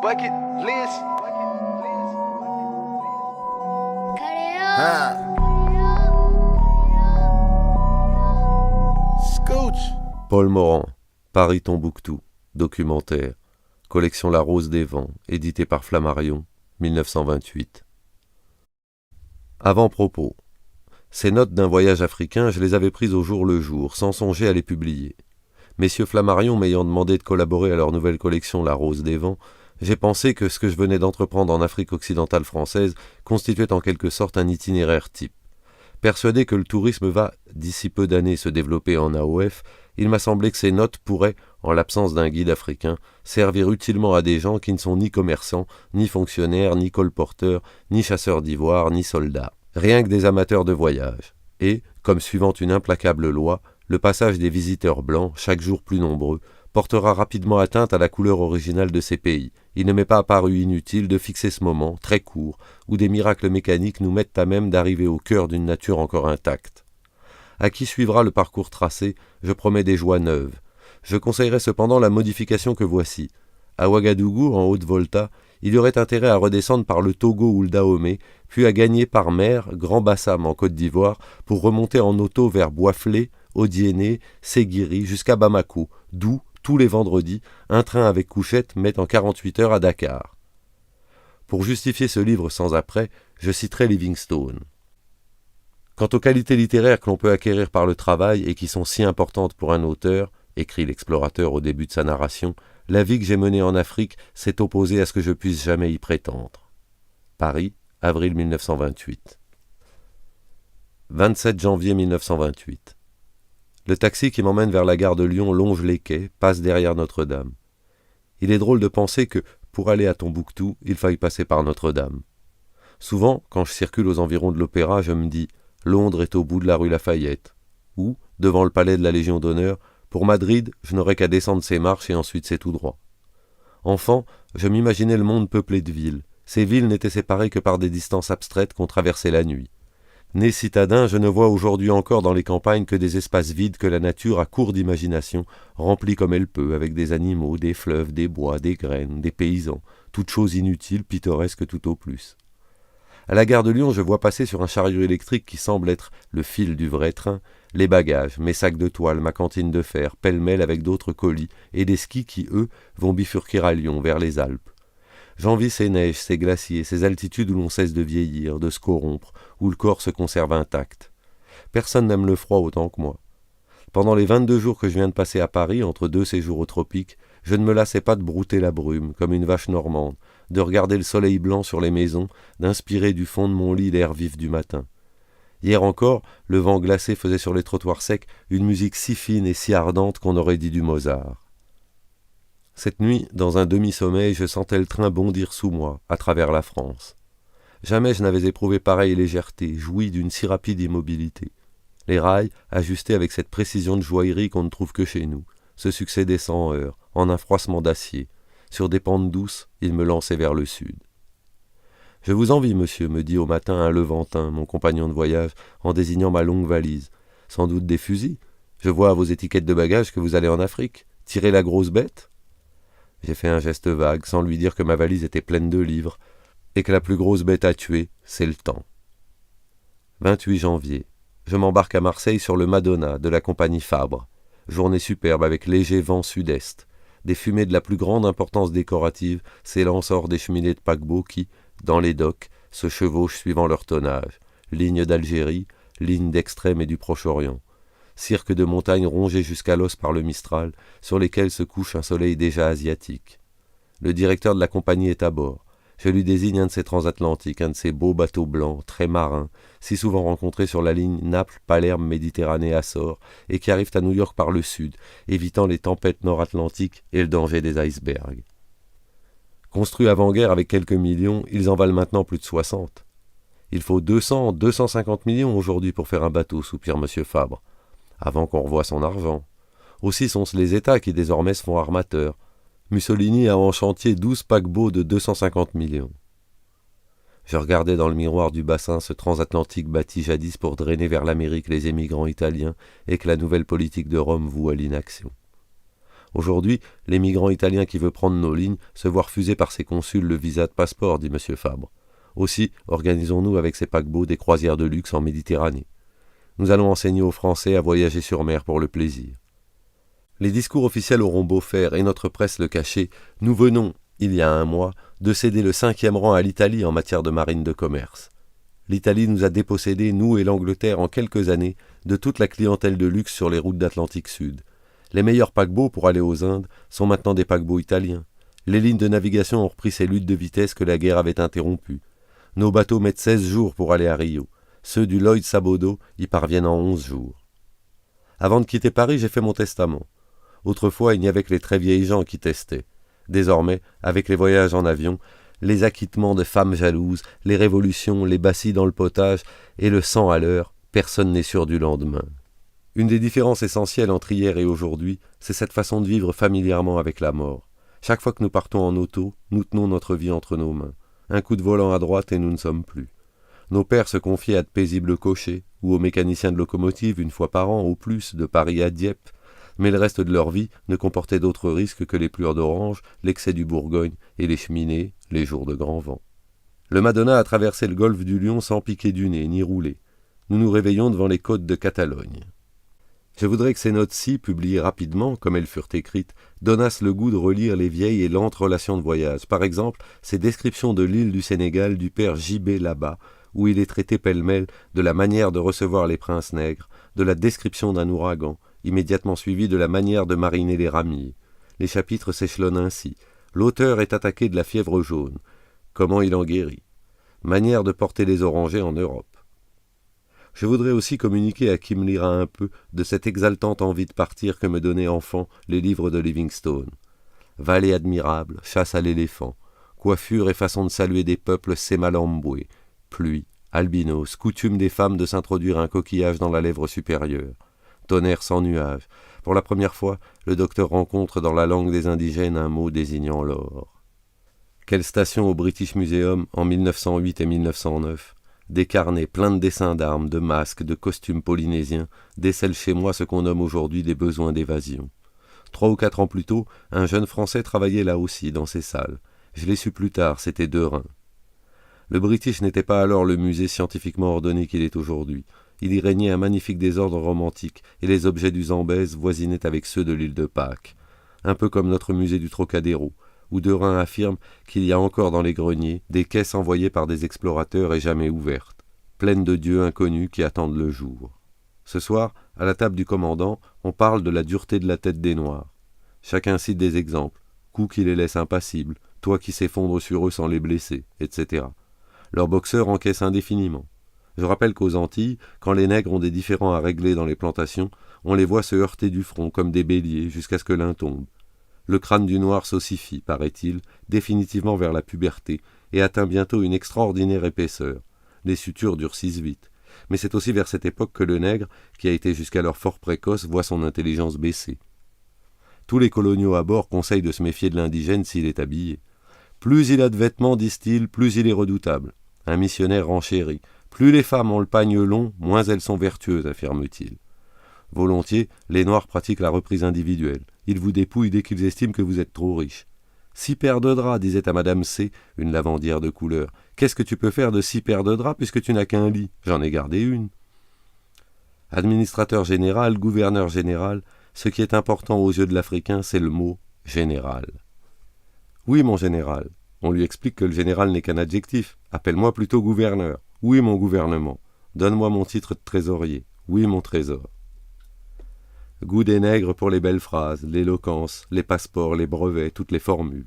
Bucket list. Scooch. Paul Morand, Paris-Tombouctou, documentaire, collection La Rose des Vents, édité par Flammarion, 1928. Avant-propos. Ces notes d'un voyage africain, je les avais prises au jour le jour, sans songer à les publier. Messieurs Flammarion m'ayant demandé de collaborer à leur nouvelle collection La Rose des Vents, j'ai pensé que ce que je venais d'entreprendre en Afrique occidentale française constituait en quelque sorte un itinéraire type. Persuadé que le tourisme va, d'ici peu d'années, se développer en AOF, il m'a semblé que ces notes pourraient, en l'absence d'un guide africain, servir utilement à des gens qui ne sont ni commerçants, ni fonctionnaires, ni colporteurs, ni chasseurs d'ivoire, ni soldats. Rien que des amateurs de voyage. Et, comme suivant une implacable loi, le passage des visiteurs blancs, chaque jour plus nombreux, portera rapidement atteinte à la couleur originale de ces pays. Il ne m'est pas apparu inutile de fixer ce moment, très court, où des miracles mécaniques nous mettent à même d'arriver au cœur d'une nature encore intacte. À qui suivra le parcours tracé, je promets des joies neuves. Je conseillerais cependant la modification que voici. À Ouagadougou, en Haute-Volta, il y aurait intérêt à redescendre par le Togo ou le Dahomey, puis à gagner par mer Grand Bassam en Côte d'Ivoire pour remonter en auto vers Boisflé, Odiéné, Séguiri jusqu'à Bamako, d'où, tous les vendredis, un train avec couchette met en 48 heures à Dakar. Pour justifier ce livre sans après, je citerai Livingstone. Quant aux qualités littéraires que l'on peut acquérir par le travail et qui sont si importantes pour un auteur, écrit l'explorateur au début de sa narration, la vie que j'ai menée en Afrique s'est opposée à ce que je puisse jamais y prétendre. Paris, avril 1928. 27 janvier 1928. Le taxi qui m'emmène vers la gare de Lyon longe les quais, passe derrière Notre-Dame. Il est drôle de penser que, pour aller à Tombouctou, il faille passer par Notre-Dame. Souvent, quand je circule aux environs de l'Opéra, je me dis « Londres est au bout de la rue Lafayette » ou, devant le palais de la Légion d'honneur, pour Madrid, je n'aurais qu'à descendre ces marches et ensuite c'est tout droit. Enfant, je m'imaginais le monde peuplé de villes. Ces villes n'étaient séparées que par des distances abstraites qu'on traversait la nuit. Né citadin, je ne vois aujourd'hui encore dans les campagnes que des espaces vides que la nature, à court d'imagination, remplit comme elle peut, avec des animaux, des fleuves, des bois, des graines, des paysans, toutes choses inutiles, pittoresques tout au plus. À la gare de Lyon, je vois passer sur un chariot électrique qui semble être le fil du vrai train, les bagages, mes sacs de toile, ma cantine de fer, pêle-mêle avec d'autres colis, et des skis qui, eux, vont bifurquer à Lyon, vers les Alpes. J'envie ces neiges, ces glaciers, ces altitudes où l'on cesse de vieillir, de se corrompre, où le corps se conserve intact. Personne n'aime le froid autant que moi. Pendant les 22 jours que je viens de passer à Paris, entre deux séjours aux tropiques, je ne me lassais pas de brouter la brume, comme une vache normande, de regarder le soleil blanc sur les maisons, d'inspirer du fond de mon lit l'air vif du matin. Hier encore, le vent glacé faisait sur les trottoirs secs une musique si fine et si ardente qu'on aurait dit du Mozart. Cette nuit, dans un demi-sommeil, je sentais le train bondir sous moi, à travers la France. Jamais je n'avais éprouvé pareille légèreté, joui d'une si rapide immobilité. Les rails, ajustés avec cette précision de joaillerie qu'on ne trouve que chez nous, se succédaient sans heurts, en un froissement d'acier. Sur des pentes douces, ils me lançaient vers le sud. « Je vous envie, monsieur, me dit au matin un Levantin, mon compagnon de voyage, en désignant ma longue valise. Sans doute des fusils. Je vois à vos étiquettes de bagages que vous allez en Afrique. Tirer la grosse bête ?» J'ai fait un geste vague, sans lui dire que ma valise était pleine de livres, et que la plus grosse bête à tuer, c'est le temps. 28 janvier. Je m'embarque à Marseille sur le Madonna de la compagnie Fabre. Journée superbe avec léger vent sud-est. Des fumées de la plus grande importance décorative s'élancent hors des cheminées de paquebots qui, dans les docks, se chevauchent suivant leur tonnage. Ligne d'Algérie, ligne d'Extrême et du Proche-Orient. Cirque de montagnes rongées jusqu'à l'os par le Mistral, sur lesquelles se couche un soleil déjà asiatique. Le directeur de la compagnie est à bord. Je lui désigne un de ces transatlantiques, un de ces beaux bateaux blancs, très marins, si souvent rencontrés sur la ligne Naples-Palerme-Méditerranée-Açores, et qui arrivent à New York par le sud, évitant les tempêtes nord-atlantiques et le danger des icebergs. Construits avant-guerre avec quelques millions, ils en valent maintenant plus de 60. Il faut 250 millions aujourd'hui pour faire un bateau, soupire M. Fabre. Avant qu'on revoie son argent. Aussi sont-ce les États qui désormais se font armateurs. Mussolini a en chantier 12 paquebots de 250 millions. Je regardais dans le miroir du bassin ce transatlantique bâti jadis pour drainer vers l'Amérique les émigrants italiens et que la nouvelle politique de Rome voue à l'inaction. Aujourd'hui, l'émigrant italien qui veut prendre nos lignes se voit refuser par ses consuls le visa de passeport, dit M. Fabre. Aussi, organisons-nous avec ces paquebots des croisières de luxe en Méditerranée. Nous allons enseigner aux Français à voyager sur mer pour le plaisir. Les discours officiels auront beau faire, et notre presse le cacher, nous venons, il y a un mois, de céder le 5e rang à l'Italie en matière de marine de commerce. L'Italie nous a dépossédés, nous et l'Angleterre, en quelques années, de toute la clientèle de luxe sur les routes d'Atlantique Sud. Les meilleurs paquebots pour aller aux Indes sont maintenant des paquebots italiens. Les lignes de navigation ont repris ces luttes de vitesse que la guerre avait interrompues. Nos bateaux mettent 16 jours pour aller à Rio. Ceux du Lloyd Sabodo y parviennent en 11 jours. Avant de quitter Paris, j'ai fait mon testament. Autrefois, il n'y avait que les très vieilles gens qui testaient. Désormais, avec les voyages en avion, les acquittements de femmes jalouses, les révolutions, les bassis dans le potage et le sang à l'heure, personne n'est sûr du lendemain. Une des différences essentielles entre hier et aujourd'hui, c'est cette façon de vivre familièrement avec la mort. Chaque fois que nous partons en auto, nous tenons notre vie entre nos mains. Un coup de volant à droite et nous ne sommes plus. Nos pères se confiaient à de paisibles cochers ou aux mécaniciens de locomotive une fois par an au plus, de Paris à Dieppe, mais le reste de leur vie ne comportait d'autres risques que les pleurs d'orange, l'excès du Bourgogne et les cheminées, les jours de grand vent. Le Madonna a traversé le golfe du Lion sans piquer du nez ni rouler. Nous nous réveillons devant les côtes de Catalogne. Je voudrais que ces notes-ci, publiées rapidement, comme elles furent écrites, donnassent le goût de relire les vieilles et lentes relations de voyage. Par exemple, ces descriptions de l'île du Sénégal du père J.B. Labat, où il est traité pêle-mêle de la manière de recevoir les princes nègres, de la description d'un ouragan, immédiatement suivi de la manière de mariner les ramilles. Les chapitres s'échelonnent ainsi. L'auteur est attaqué de la fièvre jaune. Comment il en guérit? Manière de porter les orangers en Europe. Je voudrais aussi communiquer à qui me lira un peu de cette exaltante envie de partir que me donnaient enfant les livres de Livingstone. Vallée admirable, chasse à l'éléphant, coiffure et façon de saluer des peuples sémalamboués, pluie, albinos, coutume des femmes de s'introduire un coquillage dans la lèvre supérieure, tonnerre sans nuage. Pour la première fois, le docteur rencontre dans la langue des indigènes un mot désignant l'or. Quelle station au British Museum en 1908 et 1909. Des carnets pleins de dessins d'armes, de masques, de costumes polynésiens décèlent chez moi ce qu'on nomme aujourd'hui des besoins d'évasion. 3 ou 4 ans plus tôt, un jeune Français travaillait là aussi, dans ces salles. Je l'ai su plus tard, c'était Derain. Le British n'était pas alors le musée scientifiquement ordonné qu'il est aujourd'hui. Il y régnait un magnifique désordre romantique, et les objets du Zambèze voisinaient avec ceux de l'île de Pâques. Un peu comme notre musée du Trocadéro, où Derain affirme qu'il y a encore dans les greniers des caisses envoyées par des explorateurs et jamais ouvertes, pleines de dieux inconnus qui attendent le jour. Ce soir, à la table du commandant, on parle de la dureté de la tête des Noirs. Chacun cite des exemples, coups qui les laissent impassibles, toits qui s'effondrent sur eux sans les blesser, etc. Leurs boxeurs encaissent indéfiniment. Je rappelle qu'aux Antilles, quand les nègres ont des différends à régler dans les plantations, on les voit se heurter du front comme des béliers jusqu'à ce que l'un tombe. Le crâne du noir s'ossifie, paraît-il, définitivement vers la puberté, et atteint bientôt une extraordinaire épaisseur. Les sutures durcissent vite. Mais c'est aussi vers cette époque que le nègre, qui a été jusqu'alors fort précoce, voit son intelligence baisser. Tous les coloniaux à bord conseillent de se méfier de l'indigène s'il est habillé. Plus il a de vêtements, disent-ils, plus il est redoutable. Un missionnaire renchérit. Plus les femmes ont le pagne long, moins elles sont vertueuses, affirme-t-il. Volontiers, les Noirs pratiquent la reprise individuelle. Ils vous dépouillent dès qu'ils estiment que vous êtes trop riche. 6 paires de draps, disait à Madame C, une lavandière de couleur. Qu'est-ce que tu peux faire de 6 paires de draps puisque tu n'as qu'un lit? J'en ai gardé une. Administrateur général, gouverneur général, ce qui est important aux yeux de l'Africain, c'est le mot « général ». Oui, mon général. On lui explique que le général n'est qu'un adjectif. Appelle-moi plutôt gouverneur. Oui, mon gouvernement. Donne-moi mon titre de trésorier. Oui, mon trésor. Goût des nègres pour les belles phrases, l'éloquence, les passeports, les brevets, toutes les formules.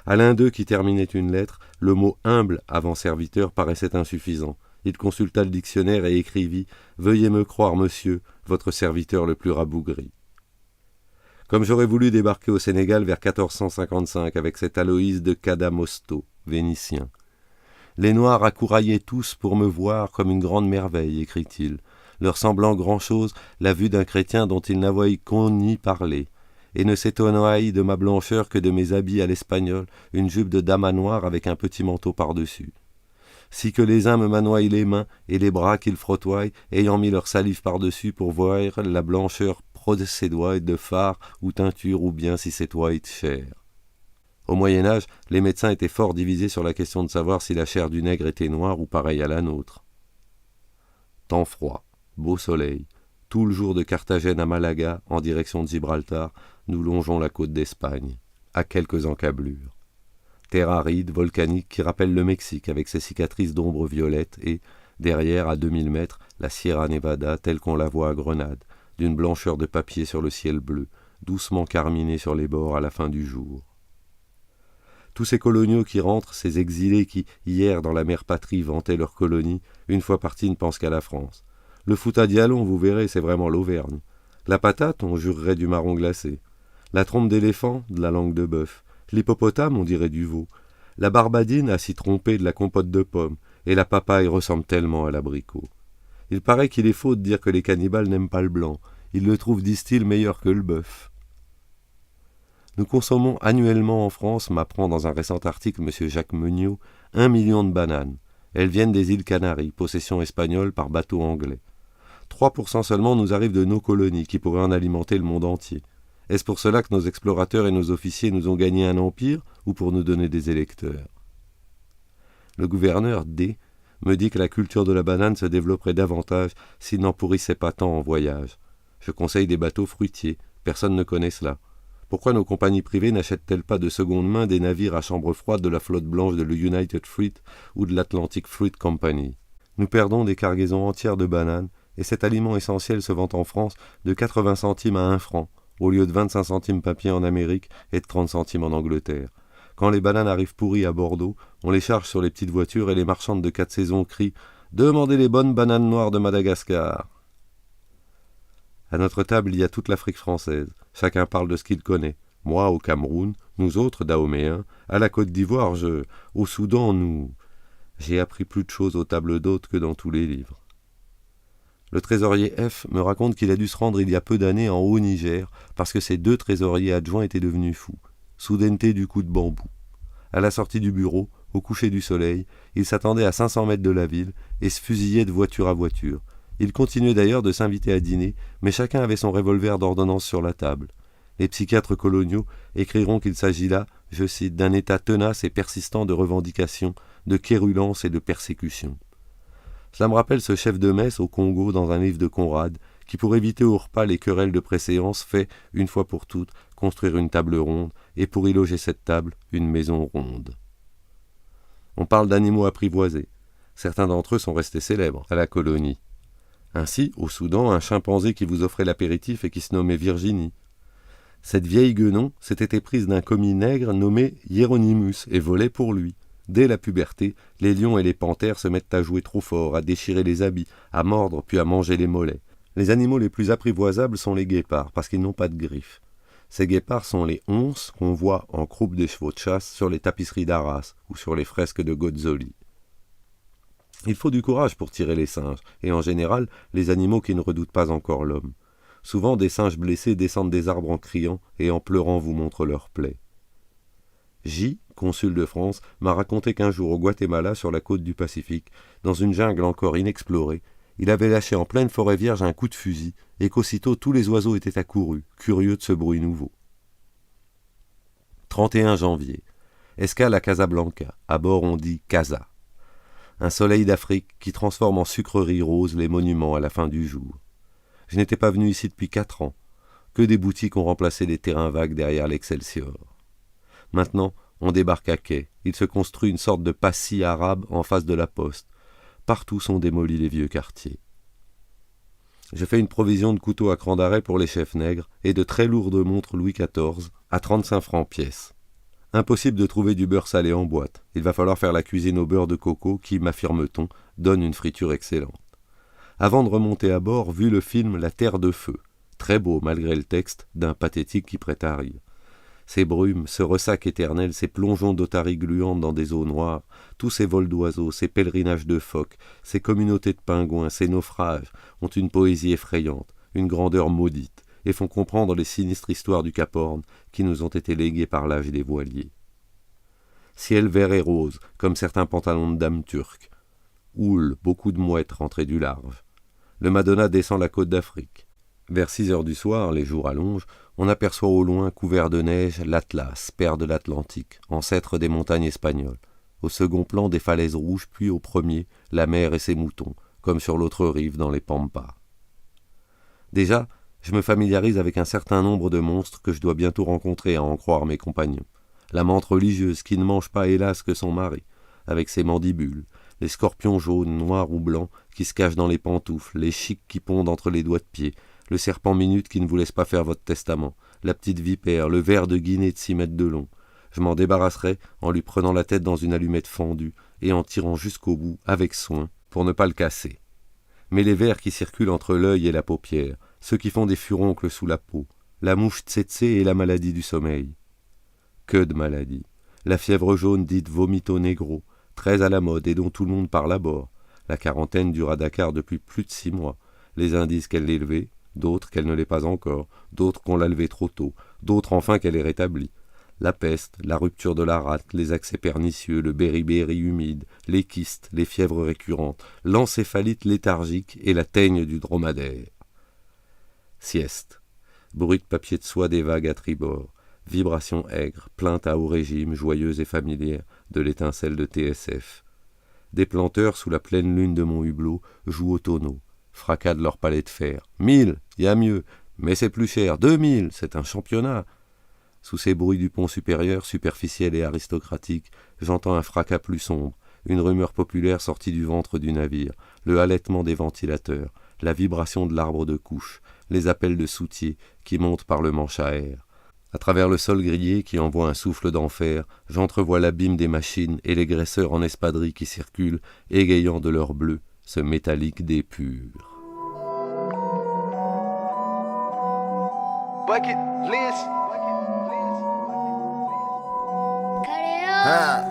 À l'un d'eux qui terminait une lettre, le mot « humble » avant serviteur paraissait insuffisant. Il consulta le dictionnaire et écrivit « Veuillez me croire, monsieur, votre serviteur le plus rabougri ». Comme j'aurais voulu débarquer au Sénégal vers 1455 avec cet Aloïse de Cadamosto, vénitien. Les Noirs accouraillaient tous pour me voir comme une grande merveille, écrit-il, leur semblant grand-chose la vue d'un chrétien dont ils n'avoient qu'on ni parler, et ne s'étonnaient de ma blancheur que de mes habits à l'espagnol, une jupe de dama noire avec un petit manteau par-dessus. Si que les uns me manoient les mains et les bras qu'ils frottoient, ayant mis leur salive par-dessus pour voir la blancheur procédoit de phare ou teinture ou bien si c'est toi de chair. Au Moyen-Âge, les médecins étaient fort divisés sur la question de savoir si la chair du nègre était noire ou pareille à la nôtre. Temps froid, beau soleil, tout le jour de Carthagène à Malaga, en direction de Gibraltar, nous longeons la côte d'Espagne, à quelques encablures. Terre aride, volcanique, qui rappelle le Mexique avec ses cicatrices d'ombre violette et, derrière, à 2000 mètres, la Sierra Nevada telle qu'on la voit à Grenade, d'une blancheur de papier sur le ciel bleu, doucement carminée sur les bords à la fin du jour. Tous ces coloniaux qui rentrent, ces exilés qui, hier, dans la mère patrie, vantaient leur colonie, une fois partis ne pensent qu'à la France. Le foot à Dialon, vous verrez, c'est vraiment l'Auvergne. La patate, on jurerait du marron glacé. La trompe d'éléphant, de la langue de bœuf. L'hippopotame, on dirait du veau. La barbadine a s'y trompé de la compote de pommes, et la papaye ressemble tellement à l'abricot. Il paraît qu'il est faux de dire que les cannibales n'aiment pas le blanc. Ils le trouvent, disent-ils, meilleur que le bœuf. Nous consommons annuellement en France, m'apprend dans un récent article M. Jacques Meuniot, 1 million de bananes. Elles viennent des îles Canaries, possession espagnole par bateau anglais. 3% seulement nous arrivent de nos colonies, qui pourraient en alimenter le monde entier. Est-ce pour cela que nos explorateurs et nos officiers nous ont gagné un empire, ou pour nous donner des électeurs? Le gouverneur D me dit que la culture de la banane se développerait davantage s'il n'en pourrissait pas tant en voyage. Je conseille des bateaux fruitiers, personne ne connaît cela. Pourquoi nos compagnies privées n'achètent-elles pas de seconde main des navires à chambre froide de la flotte blanche de l'United Fruit ou de l'Atlantic Fruit Company? Nous perdons des cargaisons entières de bananes, et cet aliment essentiel se vend en France de 80 centimes à 1 franc, au lieu de 25 centimes papier en Amérique et de 30 centimes en Angleterre. Quand les bananes arrivent pourries à Bordeaux, on les charge sur les petites voitures et les marchandes de 4 saisons crient « Demandez les bonnes bananes noires de Madagascar !» À notre table, il y a toute l'Afrique française. Chacun parle de ce qu'il connaît. Moi, au Cameroun, nous autres, Dahoméens. À la Côte d'Ivoire, au Soudan, nous... J'ai appris plus de choses aux tables d'hôtes que dans tous les livres. Le trésorier F me raconte qu'il a dû se rendre il y a peu d'années en Haut-Niger parce que ses 2 trésoriers adjoints étaient devenus fous. Soudaineté du coup de bambou. À la sortie du bureau, au coucher du soleil, il s'attendait à 500 mètres de la ville et se fusillait de voiture à voiture. Il continuait d'ailleurs de s'inviter à dîner, mais chacun avait son revolver d'ordonnance sur la table. Les psychiatres coloniaux écriront qu'il s'agit là, je cite, d'un état tenace et persistant de revendication, de quérulence et de persécution. Cela me rappelle ce chef de messe au Congo dans un livre de Conrad, qui pour éviter au repas les querelles de préséance fait, une fois pour toutes, construire une table ronde, et pour y loger cette table, une maison ronde. On parle d'animaux apprivoisés. Certains d'entre eux sont restés célèbres à la colonie. Ainsi, au Soudan, un chimpanzé qui vous offrait l'apéritif et qui se nommait Virginie. Cette vieille guenon s'était éprise d'un commis nègre nommé Hieronymus et volait pour lui. Dès la puberté, les lions et les panthères se mettent à jouer trop fort, à déchirer les habits, à mordre puis à manger les mollets. Les animaux les plus apprivoisables sont les guépards, parce qu'ils n'ont pas de griffes. Ces guépards sont les onces qu'on voit en croupe des chevaux de chasse sur les tapisseries d'Arras ou sur les fresques de Gozzoli. Il faut du courage pour tirer les singes, et en général, les animaux qui ne redoutent pas encore l'homme. Souvent, des singes blessés descendent des arbres en criant, et en pleurant vous montrent leurs plaies. J, consul de France, m'a raconté qu'un jour au Guatemala, sur la côte du Pacifique, dans une jungle encore inexplorée, il avait lâché en pleine forêt vierge un coup de fusil, et qu'aussitôt tous les oiseaux étaient accourus, curieux de ce bruit nouveau. 31 janvier. Escale à Casablanca. À bord on dit Casa. Un soleil d'Afrique qui transforme en sucrerie rose les monuments à la fin du jour. Je n'étais pas venu ici depuis 4 ans. Que des boutiques ont remplacé les terrains vagues derrière l'Excelsior. Maintenant, on débarque à quai. Il se construit une sorte de passis arabe en face de la poste. Partout sont démolis les vieux quartiers. Je fais une provision de couteaux à cran d'arrêt pour les chefs nègres et de très lourdes montres Louis XIV à 35 francs pièce. Impossible de trouver du beurre salé en boîte. Il va falloir faire la cuisine au beurre de coco qui, m'affirme-t-on, donne une friture excellente. Avant de remonter à bord, vu le film La Terre de Feu, très beau malgré le texte, d'un pathétique qui prête à rire. Ces brumes, ce ressac éternel, ces plongeons d'otaries gluantes dans des eaux noires, tous ces vols d'oiseaux, ces pèlerinages de phoques, ces communautés de pingouins, ces naufrages, ont une poésie effrayante, une grandeur maudite, et font comprendre les sinistres histoires du Cap Horn qui nous ont été léguées par l'âge des voiliers. Ciel vert et rose, comme certains pantalons de dames turques. Houle, beaucoup de mouettes rentrées du large. Le Madonna descend la côte d'Afrique. Vers 6 heures du soir, les jours allongent, on aperçoit au loin, couvert de neige, l'Atlas, père de l'Atlantique, ancêtre des montagnes espagnoles. Au second plan, des falaises rouges, puis au premier, la mer et ses moutons, comme sur l'autre rive dans les Pampas. Déjà, je me familiarise avec un certain nombre de monstres que je dois bientôt rencontrer à en croire mes compagnons. La menthe religieuse qui ne mange pas hélas que son mari, avec ses mandibules, les scorpions jaunes, noirs ou blancs qui se cachent dans les pantoufles, les chiques qui pondent entre les doigts de pied, le serpent minute qui ne vous laisse pas faire votre testament, la petite vipère, le ver de Guinée de 6 mètres de long. Je m'en débarrasserai en lui prenant la tête dans une allumette fendue et en tirant jusqu'au bout, avec soin, pour ne pas le casser. Mais les vers qui circulent entre l'œil et la paupière, ceux qui font des furoncles sous la peau, la mouche tsetse et la maladie du sommeil. Que de maladies. La fièvre jaune dite vomito negro, très à la mode et dont tout le monde parle à bord. La quarantaine dure à Dakar depuis plus de 6 mois. Les uns disent qu'elle l'est levée, d'autres qu'elle ne l'est pas encore, d'autres qu'on l'a levée trop tôt, d'autres enfin qu'elle est rétablie. La peste, la rupture de la rate, les accès pernicieux, le beriberi humide, les kystes, les fièvres récurrentes, l'encéphalite léthargique et la teigne du dromadaire. Sieste. Bruit de papier de soie des vagues à tribord. Vibration aigre, plainte à haut régime, joyeuse et familière, de l'étincelle de TSF. Des planteurs, sous la pleine lune de mon hublot, jouent au tonneau, fracas de leur palais de fer. 1000, y a mieux, mais c'est plus cher. 2000, c'est un championnat. Sous ces bruits du pont supérieur, superficiel et aristocratique, j'entends un fracas plus sombre, une rumeur populaire sortie du ventre du navire, le halètement des ventilateurs, la vibration de l'arbre de couche, les appels de soutiers qui montent par le manche à air. À travers le sol grillé qui envoie un souffle d'enfer, j'entrevois l'abîme des machines et les graisseurs en espadrille qui circulent, égayant de leur bleu ce métallique des purs. Ah,